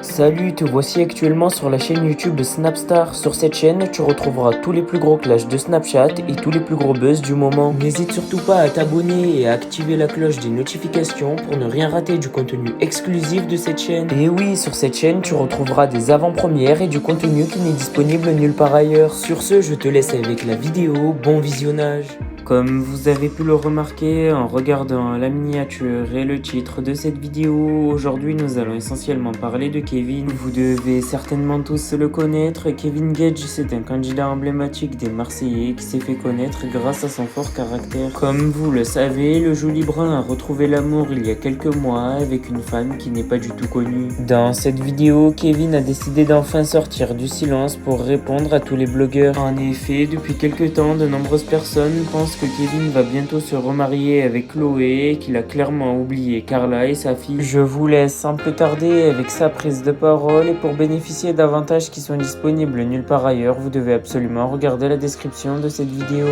Salut, te voici actuellement sur la chaîne YouTube de Snapstar. Sur cette chaîne, tu retrouveras tous les plus gros clashs de Snapchat et tous les plus gros buzz du moment. N'hésite surtout pas à t'abonner et à activer la cloche des notifications pour ne rien rater du contenu exclusif de cette chaîne. Et oui, sur cette chaîne, tu retrouveras des avant-premières et du contenu qui n'est disponible nulle part ailleurs. Sur ce, je te laisse avec la vidéo. Bon visionnage. Comme vous avez pu le remarquer en regardant la miniature et le titre de cette vidéo, aujourd'hui nous allons essentiellement parler de Kevin. Vous devez certainement tous le connaître. Kevin Gage, c'est un candidat emblématique des Marseillais qui s'est fait connaître grâce à son fort caractère. Comme vous le savez, le joli brun a retrouvé l'amour il y a quelques mois avec une femme qui n'est pas du tout connue. Dans cette vidéo, Kevin a décidé d'enfin sortir du silence pour répondre à tous les blogueurs. En effet, depuis quelques temps, de nombreuses personnes pensent que Kevin va bientôt se remarier avec Chloé et qu'il a clairement oublié Carla et sa fille. Je vous laisse sans plus tarder avec sa prise de parole et pour bénéficier d'avantages qui sont disponibles nulle part ailleurs, vous devez absolument regarder la description de cette vidéo.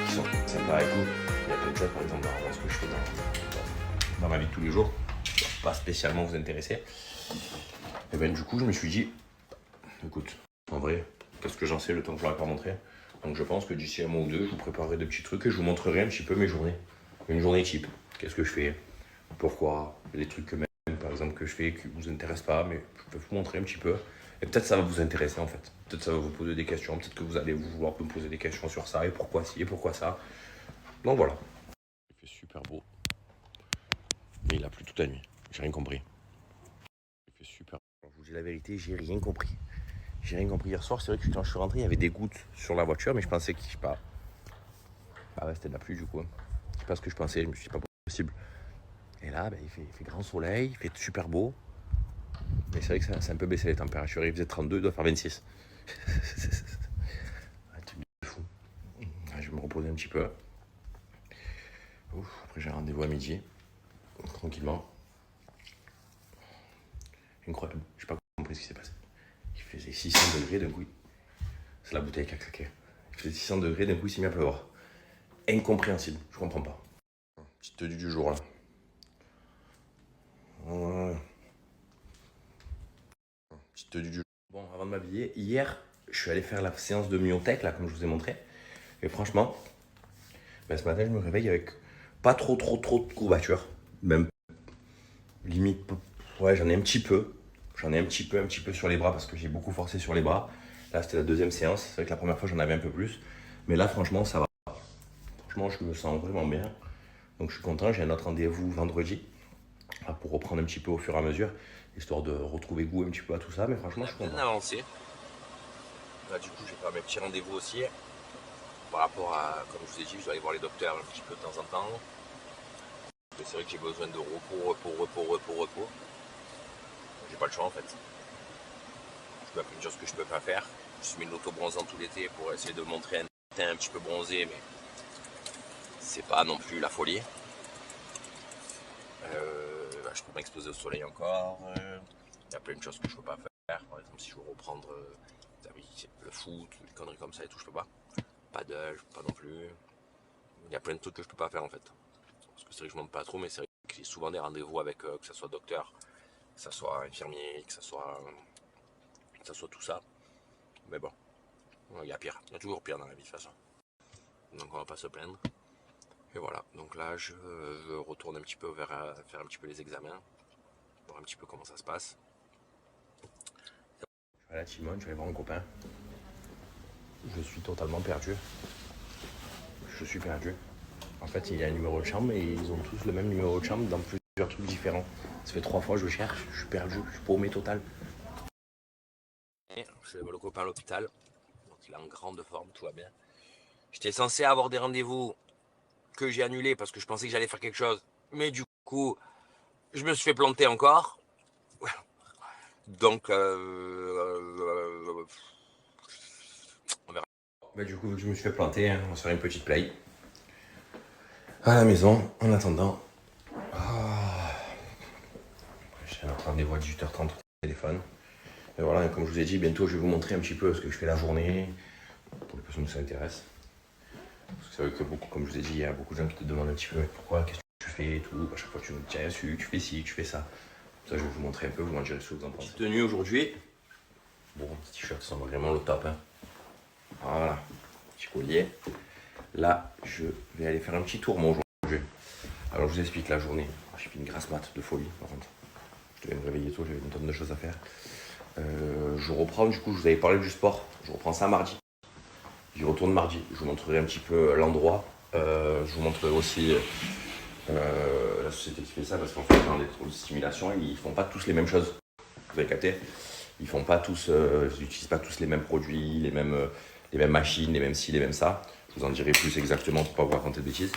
Qui sont sympas et tout. Il y a plein de choses, par exemple, dans ce que je fais dans ma vie de tous les jours, qui ne va pas spécialement vous intéresser. Et ben du coup, je me suis dit, écoute, en vrai, qu'est-ce que j'en sais le temps que je ne l'aurais pas montré. Donc je pense que d'ici un mois ou deux, je vous préparerai de petits trucs et je vous montrerai un petit peu mes journées. Une journée type. Qu'est-ce que je fais, pourquoi, les trucs que même, par exemple, que je fais qui ne vous intéressent pas, mais je peux vous montrer un petit peu. Et peut-être ça va vous intéresser en fait. Peut-être ça va vous poser des questions, peut-être que vous allez vouloir me poser des questions sur ça, et pourquoi ci, et pourquoi ça. Donc voilà. Il fait super beau. Mais il a plu toute la nuit. J'ai rien compris. Il fait super beau. Je vous dis la vérité, j'ai rien compris. J'ai rien compris hier soir. C'est vrai que quand je suis rentré, il y avait des gouttes sur la voiture, mais je pensais qu'il, je sais pas. Ah ouais, c'était de la pluie du coup. C'est pas ce que je pensais, je me suis dit pas possible. Et là, ben, il fait grand soleil, il fait super beau. Mais c'est vrai que ça a un peu baissé les températures. Il faisait 32, il doit faire 26. Un truc de fou. Je vais me reposer un petit peu. Ouf, après j'ai un rendez-vous à midi. Tranquillement. Incroyable. Je n'ai pas compris ce qui s'est passé. Il faisait 600 degrés d'un coup. C'est la bouteille qui a claqué. Il faisait 600 degrés d'un coup, il s'est mis à pleuvoir. Incompréhensible. Je comprends pas. Petite tenue du jour là. Petite tenue du jour. Bon, avant de m'habiller, hier, je suis allé faire la séance de myotech, là, comme je vous ai montré. Et franchement, ben, ce matin, je me réveille avec pas trop de courbatures. Même limite, ouais, j'en ai un petit peu. J'en ai un petit peu sur les bras parce que j'ai beaucoup forcé sur les bras. Là, c'était la deuxième séance. C'est vrai que la première fois, j'en avais un peu plus. Mais là, franchement, ça va. Franchement, je me sens vraiment bien. Donc, je suis content. J'ai un autre rendez-vous vendredi pour reprendre un petit peu au fur et à mesure, histoire de retrouver goût un petit peu à tout ça. Mais franchement, je suis content. On a bien avancé. Là, du coup, j'ai fait mes petits rendez-vous aussi. Par rapport à, comme je vous ai dit, je dois aller voir les docteurs un petit peu de temps en temps. Mais c'est vrai que j'ai besoin de repos. J'ai pas le choix en fait. Je peux une chose que je peux pas faire. Je suis mis de l'auto-bronzant tout l'été pour essayer de montrer un teint un petit peu bronzé, mais c'est pas non plus la folie. Je peux m'exposer au soleil encore. Il y a plein de choses que je peux pas faire. Par exemple, si je veux reprendre le foot, des conneries comme ça et tout, je peux pas. Paddle, pas non plus. Il y a plein de trucs que je peux pas faire en fait. Parce que c'est vrai que je monte pas trop, mais c'est vrai que j'ai souvent des rendez-vous avec que ce soit docteur, que ce soit infirmier, que ce soit tout ça. Mais bon, il y a pire. Il y a toujours pire dans la vie de toute façon. Donc on va pas se plaindre. Et voilà, donc là je retourne un petit peu vers faire un petit peu les examens, voir un petit peu comment ça se passe. Je vais aller à Timon, je vais aller voir un copain. Je suis totalement perdu. Je suis perdu. En fait, il y a un numéro de chambre et ils ont tous le même numéro de chambre dans plusieurs trucs différents. Ça fait 3 fois que je cherche, je suis perdu, je suis paumé total. Je vais le copain à l'hôpital, donc il est en grande forme, tout va bien. J'étais censé avoir des rendez-vous que j'ai annulés parce que je pensais que j'allais faire quelque chose, mais du coup, je me suis fait planter encore. Donc, on verra. Bah, du coup, vu que je me suis fait planter, on va se faire une petite play à la maison en attendant. J'ai un rendez-vous à 18h30 au téléphone. Et voilà, comme je vous ai dit, bientôt je vais vous montrer un petit peu ce que je fais la journée, pour les personnes qui ça intéresse. Parce que c'est vrai que beaucoup, comme je vous ai dit, il y a beaucoup de gens qui te demandent un petit peu mais pourquoi, qu'est-ce que tu fais et tout. À chaque fois tu me dis rien dessus, tu fais ci, tu fais ça. Ça je vais vous montrer un peu, vous m'en direz ce que vous en pensez. Petite tenue aujourd'hui. Bon, ce t-shirt sent vraiment le top. Hein. Voilà, petit collier. Là, je vais aller faire un petit tour moi aujourd'hui. Alors je vous explique la journée. J'ai fait une grasse mat de folie par contre. Je devais me réveiller tôt, j'avais une tonne de choses à faire. Je reprends, du coup, je vous avais parlé du sport. Je reprends ça mardi. J'y retourne mardi. Je vous montrerai un petit peu l'endroit. Je vous montrerai aussi la société qui fait ça parce qu'en fait, dans les trous de stimulation, ils font pas tous les mêmes choses. Vous avez capté? Ils font pas tous, ils n'utilisent pas tous les mêmes produits, les mêmes machines, les mêmes ci, les mêmes ça. Je vous en dirai plus exactement pour pas vous raconter de bêtises.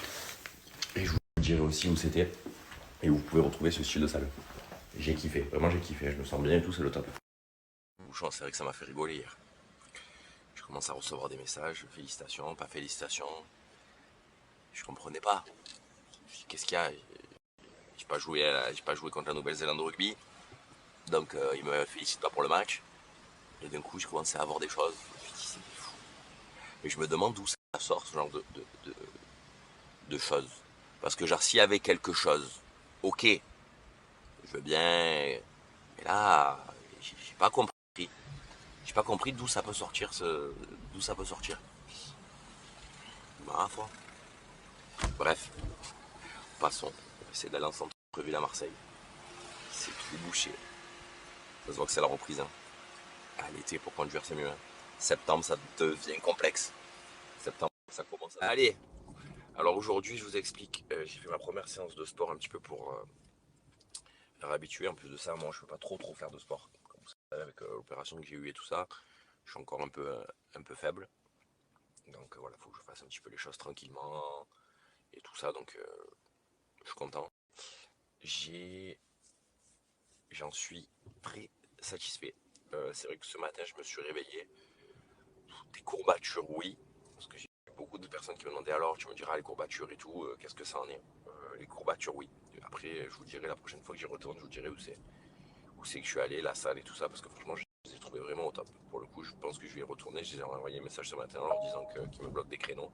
Et je vous dirai aussi où c'était et où vous pouvez retrouver ce style de salle. J'ai kiffé, vraiment j'ai kiffé, je me sens bien et tout, c'est le top. Bouchon, c'est vrai que ça m'a fait rigoler hier. Je commence à recevoir des messages, félicitations, pas félicitations. Je comprenais pas. Qu'est-ce qu'il y a? J'ai pas joué contre la Nouvelle-Zélande au rugby. Donc ils me félicitent pas pour le match. Et d'un coup, je commençais à avoir des choses. Je me dis, c'est fou. Mais je me demande d'où ça sort ce genre de choses. Parce que genre, s'il y avait quelque chose, ok, je veux bien. Mais là, j'ai pas compris. J'ai pas compris d'où ça peut sortir d'où ça peut sortir. Ma foi. Bref, passons. On va essayer d'aller en centre-ville à Marseille. C'est tout bouché. Ça se voit que c'est la reprise. Hein. À l'été, pour conduire, c'est mieux. Hein. Septembre, ça devient complexe. Septembre, ça commence à... Allez. Alors aujourd'hui, je vous explique. J'ai fait ma première séance de sport un petit peu pour faire habituer. En plus de ça, moi, je peux pas trop faire de sport. Comme vous savez, avec l'opération que j'ai eue et tout ça, je suis encore un peu faible. Donc voilà, il faut que je fasse un petit peu les choses tranquillement et tout ça. Donc je suis content. J'en suis très satisfait. C'est vrai que ce matin, je me suis réveillé. Des courbatures, oui. Parce que j'ai eu beaucoup de personnes qui me demandaient alors, tu me diras les courbatures et tout, qu'est-ce que ça en est? Les courbatures, oui. Après, je vous dirai la prochaine fois que j'y retourne, je vous dirai où c'est. Où c'est que je suis allé, la salle et tout ça, parce que franchement, je les ai trouvés vraiment au top. Pour le coup, je pense que je vais y retourner. Je les ai envoyé un message ce matin en leur disant qu'ils me bloquent des créneaux.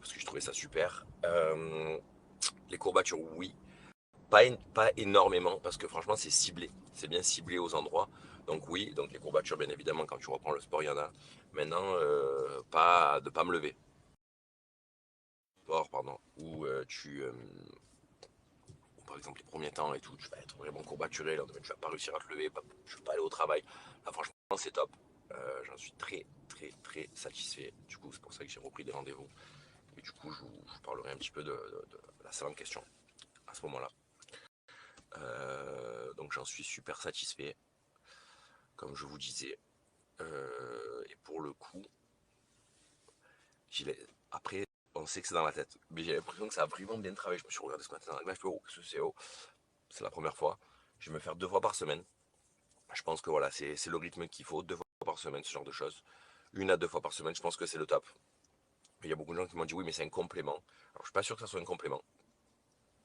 Parce que je trouvais ça super. Les courbatures, oui. Pas énormément, parce que franchement, c'est ciblé. C'est bien ciblé aux endroits. Donc oui, donc les courbatures, bien évidemment, quand tu reprends le sport, il y en a. Maintenant, pas de pas me lever. Sport, pardon. Ou par exemple, les premiers temps et tout, tu vas être vraiment courbaturé, là, tu vas pas réussir à te lever, tu vas pas aller au travail. Là, franchement, c'est top. J'en suis très, très, très satisfait. Du coup, c'est pour ça que j'ai repris des rendez-vous. Et du coup, je vous parlerai un petit peu de la salle en question à ce moment-là. Donc, j'en suis super satisfait, comme je vous disais. Et pour le coup, après, on sait que c'est dans la tête, mais j'ai l'impression que ça a vraiment bien travaillé. Je me suis regardé ce matin dans la glace, je fais, oh, qu'est-ce que c'est, oh. C'est la première fois. Je vais me faire 2 fois par semaine. Je pense que voilà, c'est le rythme qu'il faut, 2 fois par semaine, ce genre de choses. 1 à 2 fois par semaine, je pense que c'est le top. Il y a beaucoup de gens qui m'ont dit oui, mais c'est un complément. Alors je suis pas sûr que ça soit un complément.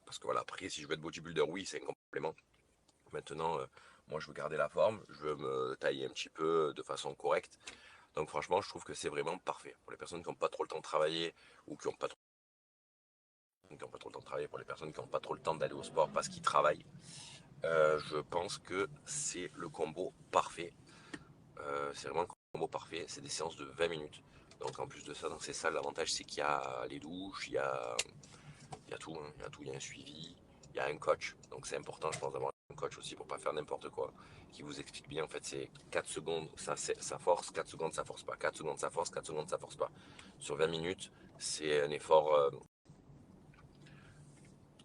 Parce que voilà, après, si je veux être bodybuilder, oui, c'est un complément. Maintenant, moi, je veux garder la forme, je veux me tailler un petit peu de façon correcte. Donc franchement, je trouve que c'est vraiment parfait. Pour les personnes qui n'ont pas trop le temps de travailler ou qui n'ont pas trop le temps de travailler, pour les personnes qui n'ont pas trop le temps d'aller au sport parce qu'ils travaillent, je pense que c'est le combo parfait. C'est vraiment un combo parfait. C'est des séances de 20 minutes. Donc en plus de ça, dans ces salles, l'avantage c'est qu'il y a les douches, il y a tout, hein. Il y a tout, il y a un suivi, il y a un coach. Donc c'est important, je pense, d'avoir un coach aussi pour pas faire n'importe quoi. Qui vous explique bien, en fait, c'est 4 secondes, ça force, 4 secondes, ça force pas, 4 secondes, ça force, 4 secondes, ça force pas. Sur 20 minutes, c'est un effort.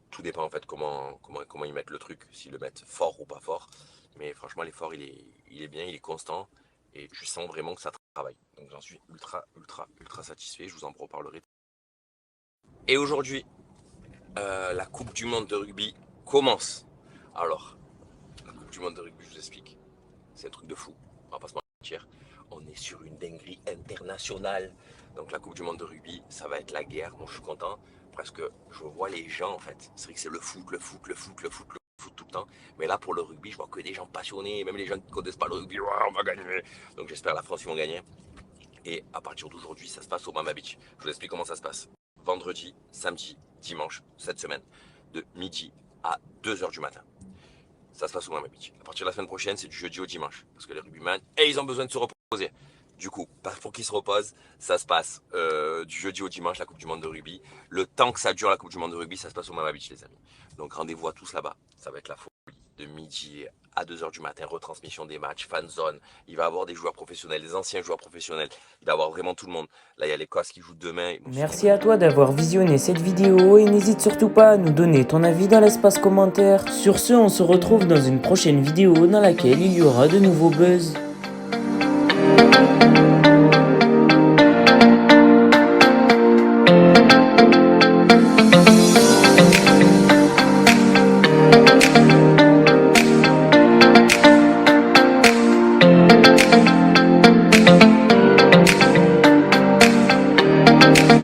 Tout dépend en fait comment ils mettent le truc, s'ils le mettent fort ou pas fort. Mais franchement, l'effort il est bien, il est constant et tu sens vraiment que ça travaille. Donc j'en suis ultra, ultra, ultra satisfait. Je vous en reparlerai. Et aujourd'hui, la Coupe du Monde de rugby commence. Alors, la Coupe du Monde de rugby, je vous explique. C'est un truc de fou. On va pas se mentir. On est sur une dinguerie internationale. Donc la Coupe du Monde de rugby, ça va être la guerre. Donc je suis content. Parce que je vois les gens en fait. C'est vrai que c'est le foot, le foot, le foot, le foot, le foot tout le temps. Mais là pour le rugby, je vois que des gens passionnés. Même les gens qui ne connaissent pas le rugby, on va gagner. Donc j'espère la France ils vont gagner. Et à partir d'aujourd'hui, ça se passe au Mama Beach. Je vous explique comment ça se passe. Vendredi, samedi, dimanche, cette semaine, de midi à 2h du matin. Ça se passe au Mama Beach. À partir de la semaine prochaine, c'est du jeudi au dimanche. Parce que les rugbyman, ils ont besoin de se reposer. Du coup, pour qu'ils se reposent, ça se passe du jeudi au dimanche, la Coupe du Monde de rugby. Le temps que ça dure, la Coupe du Monde de rugby, ça se passe au Mama Beach, les amis. Donc rendez-vous à tous là-bas. Ça va être la folie. De midi à 2h du matin, retransmission des matchs, fan zone. Il va y avoir des joueurs professionnels, des anciens joueurs professionnels. Il va y avoir vraiment tout le monde. Là, il y a l'Écosse qui joue demain. Merci à toi d'avoir visionné cette vidéo et n'hésite surtout pas à nous donner ton avis dans l'espace commentaire. Sur ce, on se retrouve dans une prochaine vidéo dans laquelle il y aura de nouveaux buzz.